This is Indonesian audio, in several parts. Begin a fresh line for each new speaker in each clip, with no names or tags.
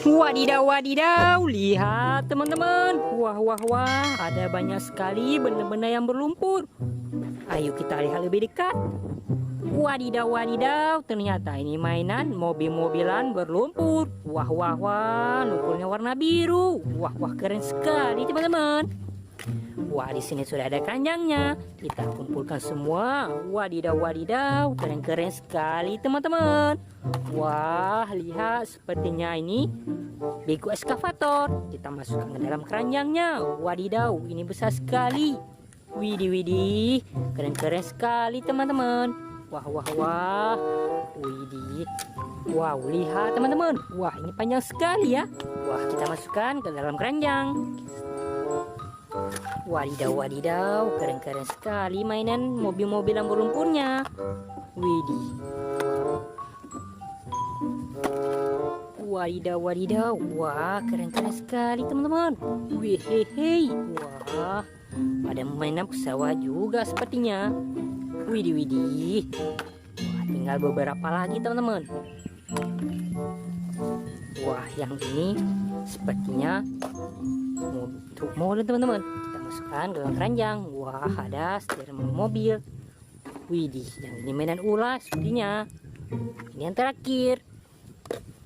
Wadidaw, wadidaw, lihat teman-teman. Wah, wah, wah, ada banyak sekali benda-benda yang berlumpur. Ayo kita lihat lebih dekat. Wadidaw, wadidaw, ternyata ini mainan mobil-mobilan berlumpur. Wah, wah, wah, lumpurnya warna biru. Wah, wah, keren sekali teman-teman. Wah, di sini sudah ada keranjangnya. Kita kumpulkan semua. Wadidaw, wadidaw, keren-keren sekali teman-teman. Wah, lihat, sepertinya ini bego eskavator. Kita masukkan ke dalam keranjangnya. Wadidaw, ini besar sekali. Widih, widih, keren-keren sekali teman-teman. Wah, wah, wah. Widih. Wow, lihat teman-teman. Wah, ini panjang sekali ya. Wah, kita masukkan ke dalam keranjang. Wadidaw, wadidaw, keren-keren sekali mainan mobil-mobilan berlumpurnya. Widih. Wadidaw, wadidaw, wah, keren-keren sekali teman-teman. Wih, hehe, wah, ada mainan pesawat juga sepertinya. Widih, widih. Wah, tinggal beberapa lagi teman-teman. Wah, yang ini sepertinya truk mobil teman-teman. Kita masukkan ke dalam keranjang. Wah, ada setir mobil. Widih, yang ini mainan ular sepertinya. Ini yang terakhir.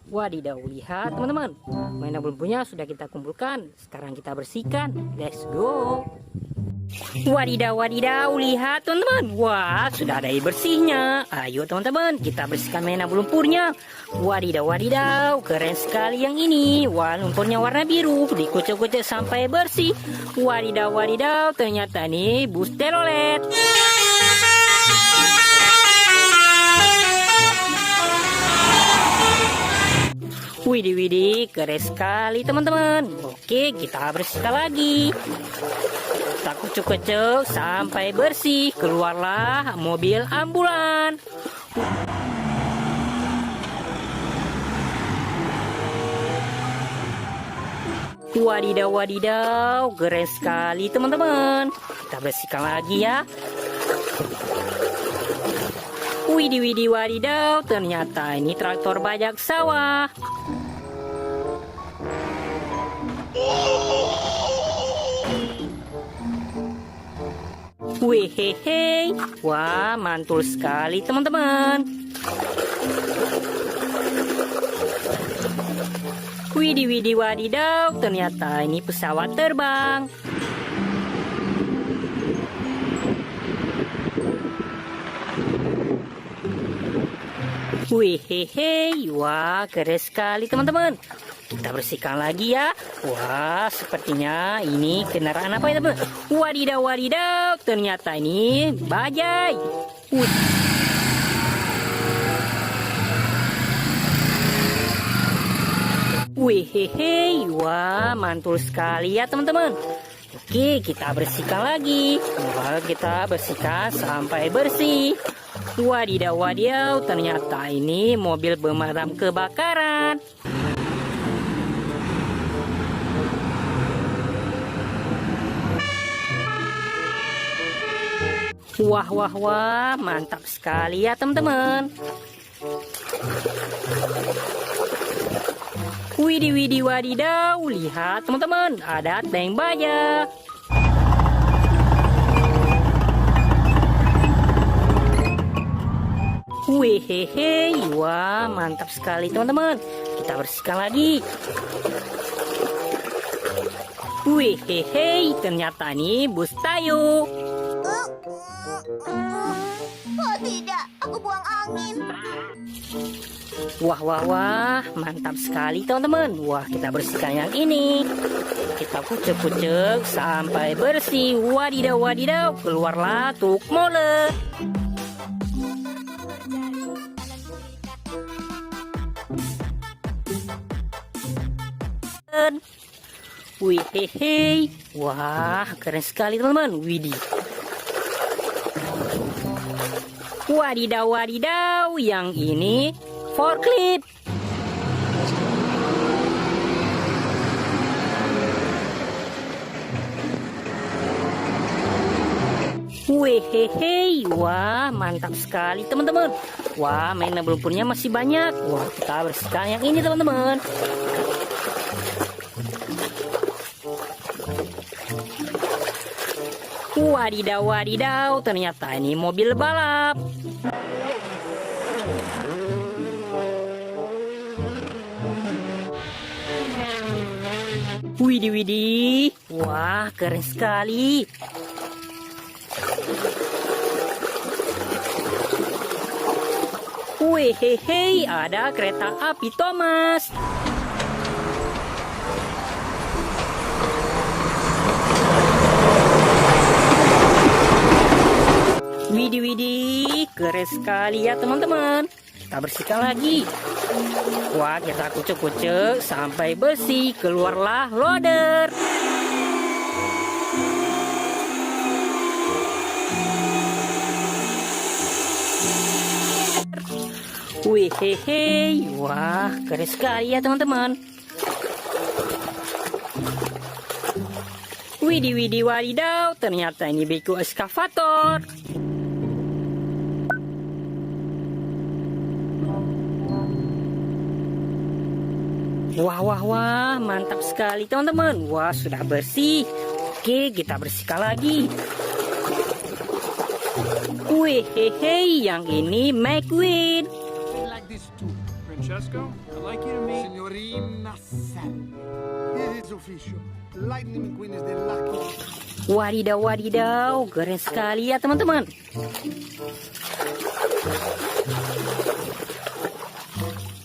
Wadidaw, lihat teman-teman, mainan berlumpurnya sudah kita kumpulkan. Sekarang kita bersihkan. Let's go. Wadidaw, wadidaw, lihat teman-teman. Wah, sudah ada air bersihnya. Ayo teman-teman, kita bersihkan mainan berlumpurnya. Wadidaw, wadidaw, keren sekali yang ini. Wah, lumpurnya warna biru, dikucek-kucek sampai bersih. Wadidaw, wadidaw, ternyata ini bus telolet. Widih, widih, keren sekali teman-teman. Oke, kita bersihkan lagi. Kita kucuk-kucuk sampai bersih. Keluarlah mobil ambulan. Wadidaw, wadidaw, keren sekali teman-teman. Kita bersihkan lagi ya. Widih, widih, wadidaw, ternyata ini traktor bajak sawah. Wih, hehe, wah, mantul sekali teman-teman. Widih, widih, wadidaw, ternyata ini pesawat terbang. Wih, hehe, wah, keren sekali teman-teman. Kita bersihkan lagi ya. Wah, sepertinya ini kendaraan apa ya teman? Wadidaw, wadidaw, ternyata ini bajai. Wih, hehe, wah, mantul sekali ya teman-teman. Oke, kita bersihkan lagi. Wah, kita bersihkan sampai bersih. Wadidaw, wadidaw, ternyata ini mobil pemadam kebakaran. Wah, wah, wah, mantap sekali ya teman-teman. Widih, widih, wadidaw, lihat teman-teman, ada tank baja. Wih, hehe, wah, mantap sekali teman-teman. Kita bersihkan lagi. Wih, hehe, ternyata ini bus Tayo.
Oh tidak, aku buang angin.
Wah, wah, wah, mantap sekali teman-teman. Wah, kita bersihkan yang ini. Kita kucek-kucek sampai bersih. Wadidaw, wadidaw, keluarlah truk molen. Wih, hehe, wah, keren sekali teman-teman. Widih. Wadidaw, wadidaw, yang ini forklift. Wih, hehe, wah, mantap sekali teman-teman. Wah, mainan lumpurnya masih banyak. Wah, kita bersihkan yang ini teman-teman. Wadidaw, wadidaw, ternyata ini mobil balap. Widih, widih. Wah, keren sekali. Hehehe, ada kereta api Thomas. Widih, widih, keren sekali ya teman-teman. Kita bersihkan lagi. Wah, kita kucek-kucek sampai bersih. Keluarlah loader. Wih, hehe, wah, keren sekali ya teman-teman. Widih, widih, wadidaw, ternyata ini beko eskavator. Wah, wah, wah, mantap sekali teman-teman. Wah, sudah bersih. Oke, kita bersihkan lagi. Wih, hehe, yang ini McQueen.
Francesco, I'd like you to meet
Signorina Sally. It is official. Lightning McQueen is the lucky.
Wadidaw, wadidaw, keren sekali ya teman-teman.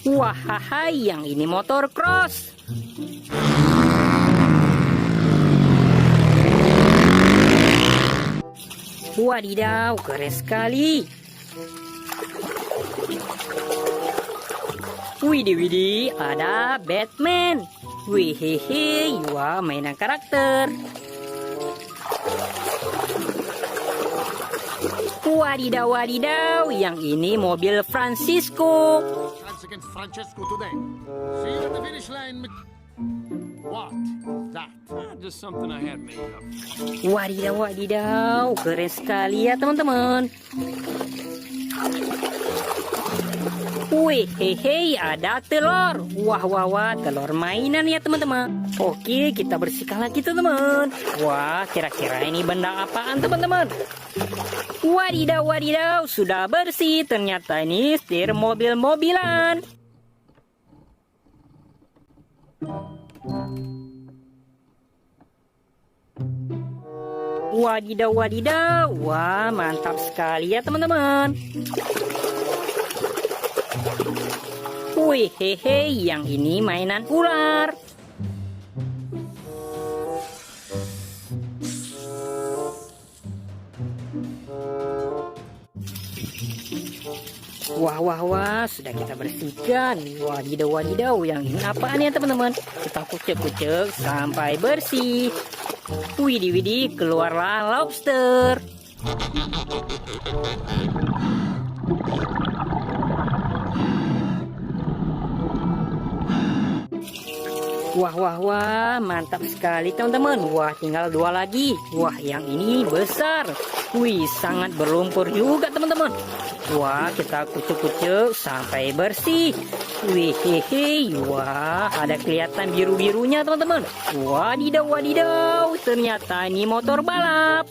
Wah, yang ini motor cross. Wadidaw, keren sekali. Widih, widih, ada Batman. Wih, hehe, wah, mainan karakter. Wadidaw, wadidaw, yang ini mobil Francisco.
Chance against Francesco today. See you at the finish line. What? That?
just something I had made up.
Wadidaw, wadidaw, keren sekali ya teman-teman. Wih, hehe, ada telur. Wah, wah, wah, telur mainan ya teman-teman. Oke, kita bersihkan lagi teman-teman. Wah, kira-kira ini benda apaan teman-teman? Wadidaw, wadidaw, sudah bersih. Ternyata ini setir mobil-mobilan. Wadidaw, wadidaw. Wah, mantap sekali ya teman-teman. Wih, hehe, yang ini mainan ular. Wah, wah, wah, sudah kita bersihkan. Wadidaw, wadidaw, yang ini apaan ya teman-teman? Kita kucek-kucek sampai bersih. Widih, widih, keluarlah lobster. Wah, wah, wah, mantap sekali teman-teman. Wah, tinggal 2 lagi. Wah, yang ini besar. Wih, sangat berlumpur juga teman-teman. Wah, kita kucuk-kucuk sampai bersih. Wih, hehe, wah, ada kelihatan biru-birunya teman-teman. Wadidaw, wadidaw, ternyata ini motor balap.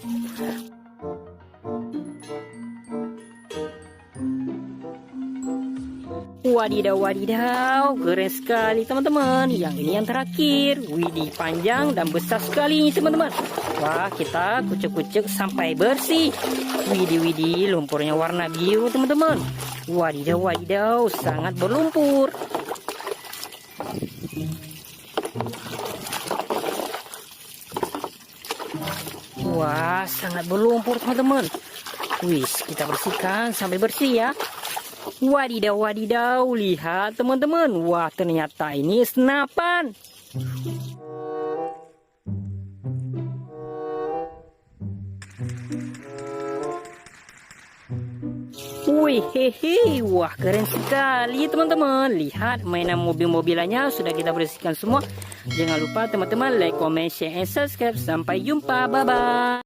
Wadidaw, wadidaw, keren sekali teman-teman. Yang ini yang terakhir. Widih, panjang dan besar sekali teman-teman. Wah, kita kucek-kucek sampai bersih. Widih, widih, lumpurnya warna biru teman-teman. Wadidaw, wadidaw, sangat berlumpur. Wah, sangat berlumpur teman-teman. Wih, kita bersihkan sampai bersih ya. Wadidaw, wadidaw, lihat teman-teman. Wah, ternyata ini senapan. Wih, hehe, wah, keren sekali teman-teman. Lihat mainan mobil-mobilannya sudah kita bersihkan semua. Jangan lupa teman-teman like, comment, share, and subscribe. Sampai jumpa, bye-bye.